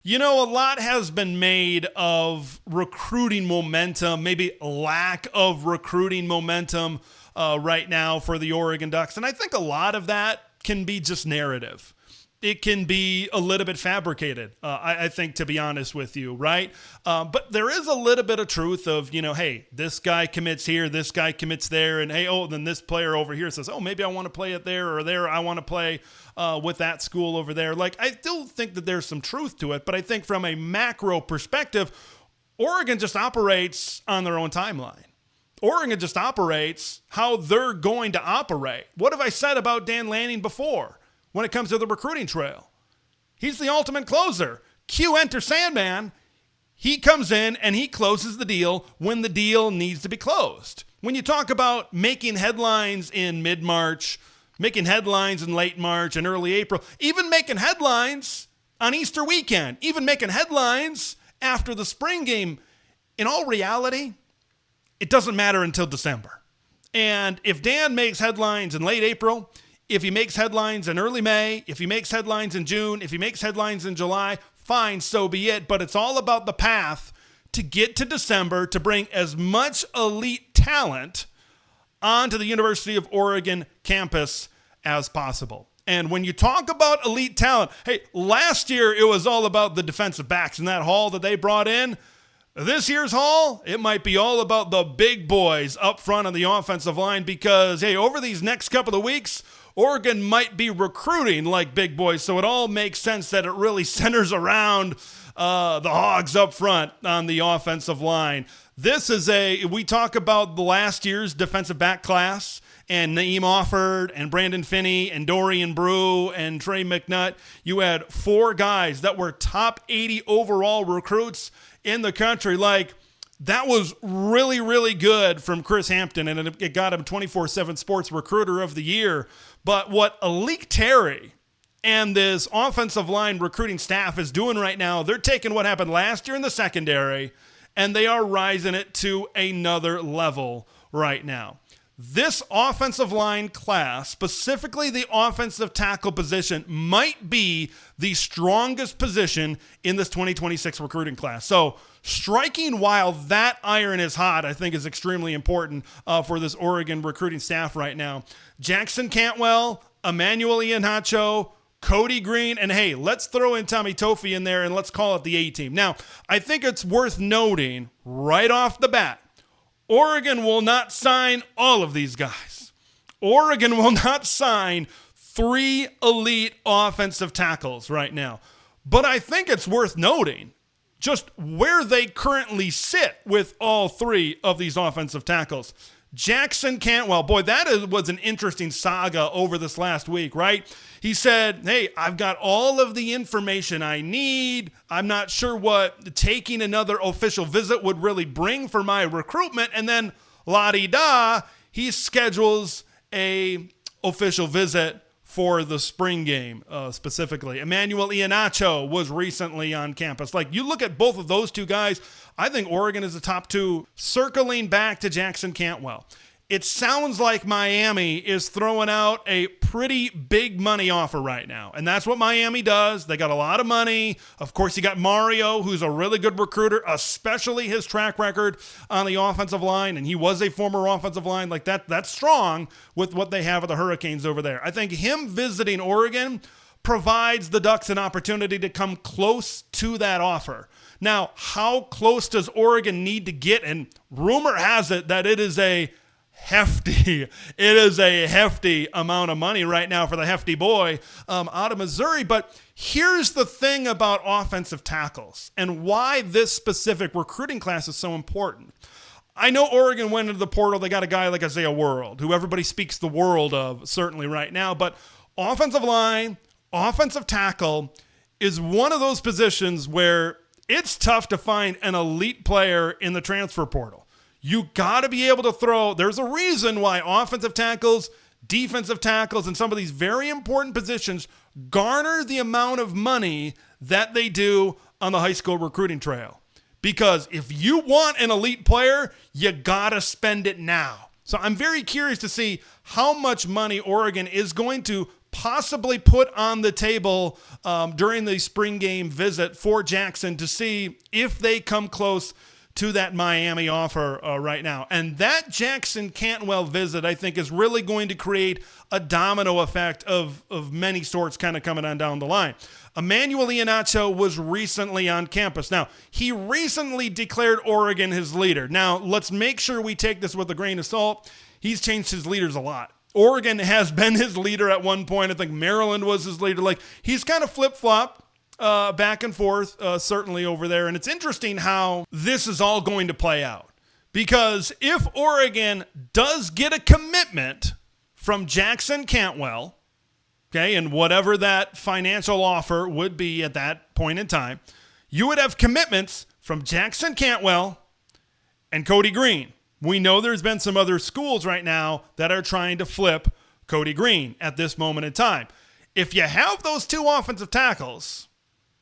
You know, a lot has been made of recruiting momentum, maybe lack of recruiting momentum right now for the Oregon Ducks. And I think a lot of that can be just narrative. It can be a little bit fabricated, I think, to be honest with you, right? But there is a little bit of truth of, hey, this guy commits here, this guy commits there, and hey, then this player over here says, oh, maybe I want to play it there, or there I want to play with that school over there. Like, I still think that there's some truth to it, but I think from a macro perspective, Oregon just operates on their own timeline. Oregon just operates how they're going to operate. What have I said about Dan Lanning before? When it comes to the recruiting trail, he's the ultimate closer. Cue Enter Sandman. He comes in and he closes the deal when the deal needs to be closed. When you talk about making headlines in mid-March, making headlines in late March and early April, even making headlines on Easter weekend, even making headlines after the spring game, in all reality, it doesn't matter until December. And if Dan makes headlines in late April, if he makes headlines in early May, if he makes headlines in June, if he makes headlines in July, fine, so be it. But it's all about the path to get to December to bring as much elite talent onto the University of Oregon campus as possible. And when you talk about elite talent, hey, last year it was all about the defensive backs and that haul that they brought in. This year's haul, it might be all about the big boys up front on the offensive line because, hey, over these next couple of weeks, Oregon might be recruiting like big boys, so it all makes sense that it really centers around the Hogs up front on the offensive line. We talk about the last year's defensive back class and Naeem Offord and Brandon Finney and Dorian Brew and Trey McNutt. You had 4 guys that were top 80 overall recruits in the country. Like, that was really, really good from Chris Hampton, and it got him 24/7 Sports Recruiter of the Year. But what Alik Terry and this offensive line recruiting staff is doing right now, they're taking what happened last year in the secondary, and they are rising it to another level right now. This offensive line class, specifically the offensive tackle position, might be the strongest position in this 2026 recruiting class. So striking while that iron is hot, I think, is extremely important for this Oregon recruiting staff right now. Jackson Cantwell, Emmanuel Iheanacho, Cody Green, and hey, let's throw in Tommy Tofi in there and let's call it the A-team. Now, I think it's worth noting right off the bat, Oregon will not sign all of these guys. Oregon will not sign 3 elite offensive tackles right now. But I think it's worth noting just where they currently sit with all 3 of these offensive tackles. Jackson Cantwell, boy, was an interesting saga over this last week, right? He said, hey, I've got all of the information I need. I'm not sure what taking another official visit would really bring for my recruitment. And then, la-di-da, he schedules a official visit for the spring game specifically. Emmanuel Iheanacho was recently on campus. Like, you look at both of those 2 guys, I think Oregon is the top 2. Circling back to Jackson Cantwell, it sounds like Miami is throwing out a pretty big money offer right now. And that's what Miami does. They got a lot of money. Of course, you got Mario, who's a really good recruiter, especially his track record on the offensive line. And he was a former offensive line. Like, that's strong with what they have at the Hurricanes over there. I think him visiting Oregon provides the Ducks an opportunity to come close to that offer. Now, how close does Oregon need to get? And rumor has it that it is a hefty amount of money right now for the hefty boy out of Missouri. But here's the thing about offensive tackles and why this specific recruiting class is so important. I know Oregon went into the portal. They got a guy like Isaiah World, who everybody speaks the world of certainly right now. But offensive line, offensive tackle is one of those positions where it's tough to find an elite player in the transfer portal. You got to be able to throw. There's a reason why offensive tackles, defensive tackles, and some of these very important positions garner the amount of money that they do on the high school recruiting trail. Because if you want an elite player, you got to spend it now. So I'm very curious to see how much money Oregon is going to possibly put on the table during the spring game visit for Jackson to see if they come close to that Miami offer right now. And that Jackson Cantwell visit, I think, is really going to create a domino effect of many sorts kind of coming on down the line. Emmanuel Iheanacho was recently on campus. Now, he recently declared Oregon his leader. Now, let's make sure we take this with a grain of salt. He's changed his leaders a lot. Oregon has been his leader at one point. I think Maryland was his leader. Like, he's kind of flip-flopped back and forth, certainly over there. And it's interesting how this is all going to play out. Because if Oregon does get a commitment from Jackson Cantwell, okay, and whatever that financial offer would be at that point in time, you would have commitments from Jackson Cantwell and Cody Green. We know there's been some other schools right now that are trying to flip Cody Green at this moment in time. If you have those two offensive tackles,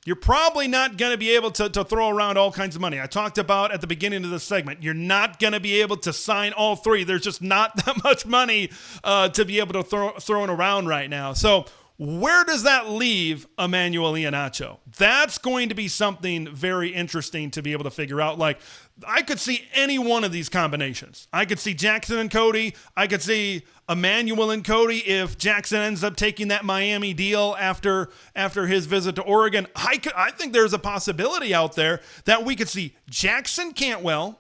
you're probably not going to be able to throw around all kinds of money. I talked about at the beginning of this segment, you're not going to be able to sign all three. There's just not that much money to be able to throw it around right now. So where does that leave Emmanuel Iheanacho? That's going to be something very interesting to be able to figure out. Like, I could see any one of these combinations. I could see Jackson and Cody. I could see Emmanuel and Cody if Jackson ends up taking that Miami deal after his visit to Oregon. I think there's a possibility out there that we could see Jackson Cantwell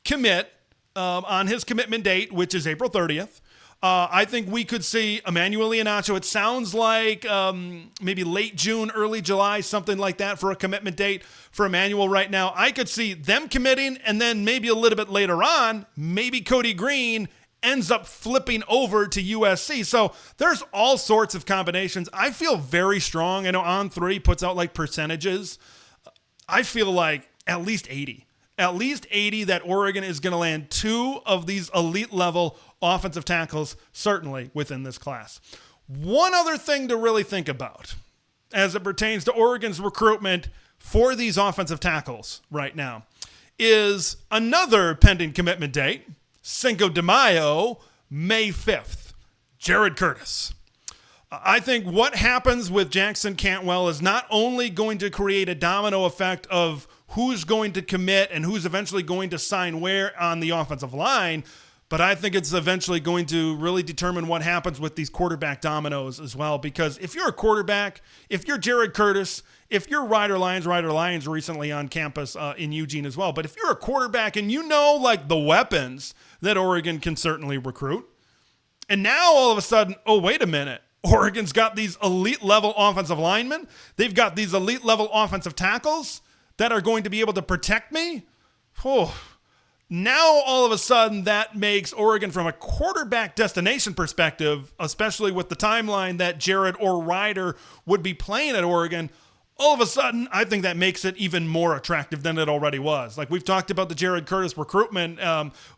commit on his commitment date, which is April 30th. I think we could see Emmanuel Iheanacho. It sounds like maybe late June, early July, something like that for a commitment date for Emmanuel right now. I could see them committing, and then maybe a little bit later on, maybe Cody Green ends up flipping over to USC. So there's all sorts of combinations. I feel very strong. I know On3 puts out like percentages. I feel like at least 80. At least 80 that Oregon is going to land two of these elite level offensive tackles, certainly within this class. One other thing to really think about as it pertains to Oregon's recruitment for these offensive tackles right now is another pending commitment date, Cinco de Mayo, May 5th, Jared Curtis. I think what happens with Jackson Cantwell is not only going to create a domino effect of who's going to commit and who's eventually going to sign where on the offensive line, but I think it's eventually going to really determine what happens with these quarterback dominoes as well. Because if you're a quarterback, if you're Jared Curtis, if you're Ryder Lyons recently on campus in Eugene as well, but if you're a quarterback and you know like the weapons that Oregon can certainly recruit, and now all of a sudden, oh, wait a minute, Oregon's got these elite level offensive linemen, they've got these elite level offensive tackles that are going to be able to protect me. Oh, now all of a sudden that makes Oregon from a quarterback destination perspective, especially with the timeline that Jared or Ryder would be playing at Oregon, all of a sudden I think that makes it even more attractive than it already was. Like we've talked about the Jared Curtis recruitment,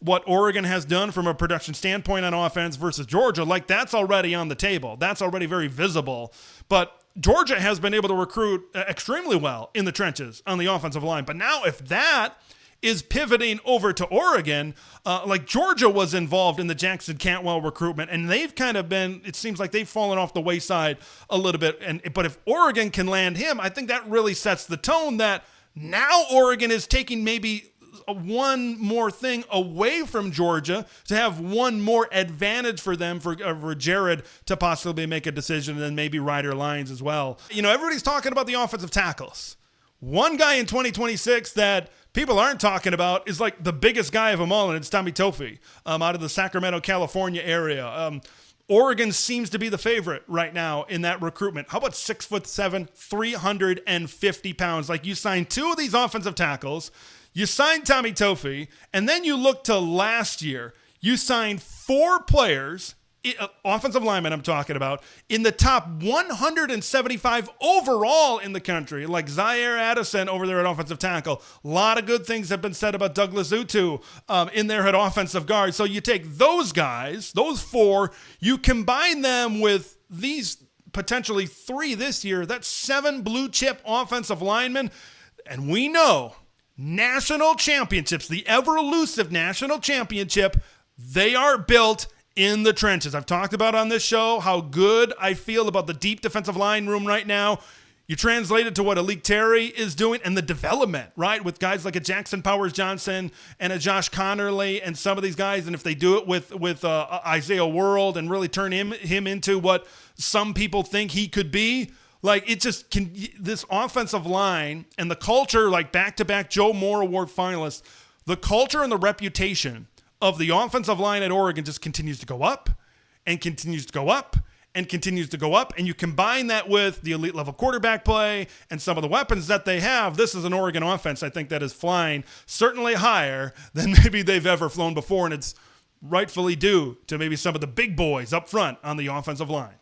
what Oregon has done from a production standpoint on offense versus Georgia, like that's already on the table. That's already very visible. But Georgia has been able to recruit extremely well in the trenches on the offensive line. But now if that is pivoting over to Oregon, like Georgia was involved in the Jackson Cantwell recruitment, and they've kind of been, it seems like they've fallen off the wayside a little bit. But if Oregon can land him, I think that really sets the tone that now Oregon is taking maybe one more thing away from Georgia to have one more advantage for them for Jared to possibly make a decision, and then maybe Ryder Lyons as well. You know, everybody's talking about the offensive tackles. One guy in 2026 that people aren't talking about is like the biggest guy of them all, and it's Tommy Tofi out of the Sacramento, California area. Oregon seems to be the favorite right now in that recruitment. How about 6'7", 350 pounds? Like you signed two of these offensive tackles, you signed Tommy Tofi, and then you look to last year, you signed four players, offensive linemen I'm talking about, in the top 175 overall in the country, like Zaire Addison over there at offensive tackle. A lot of good things have been said about Douglas Utu in there at offensive guard. So you take those guys, those four, you combine them with these potentially three this year, that's 7 blue chip offensive linemen. And we know national championships, the ever elusive national championship, they are built in the trenches. I've talked about on this show how good I feel about the deep defensive line room right now. You translate it to what Alik Terry is doing and the development, right, with guys like a Jackson Powers-Johnson and a Josh Connerly and some of these guys, and if they do it with Isaiah World and really turn him into what some people think he could be, like it just can. This offensive line and the culture, like back-to-back Joe Moore Award finalists, the culture and the reputation of the offensive line at Oregon just continues to go up and continues to go up and continues to go up, and you combine that with the elite level quarterback play and some of the weapons that they have, this is an Oregon offense, I think, that is flying certainly higher than maybe they've ever flown before, and it's rightfully due to maybe some of the big boys up front on the offensive line.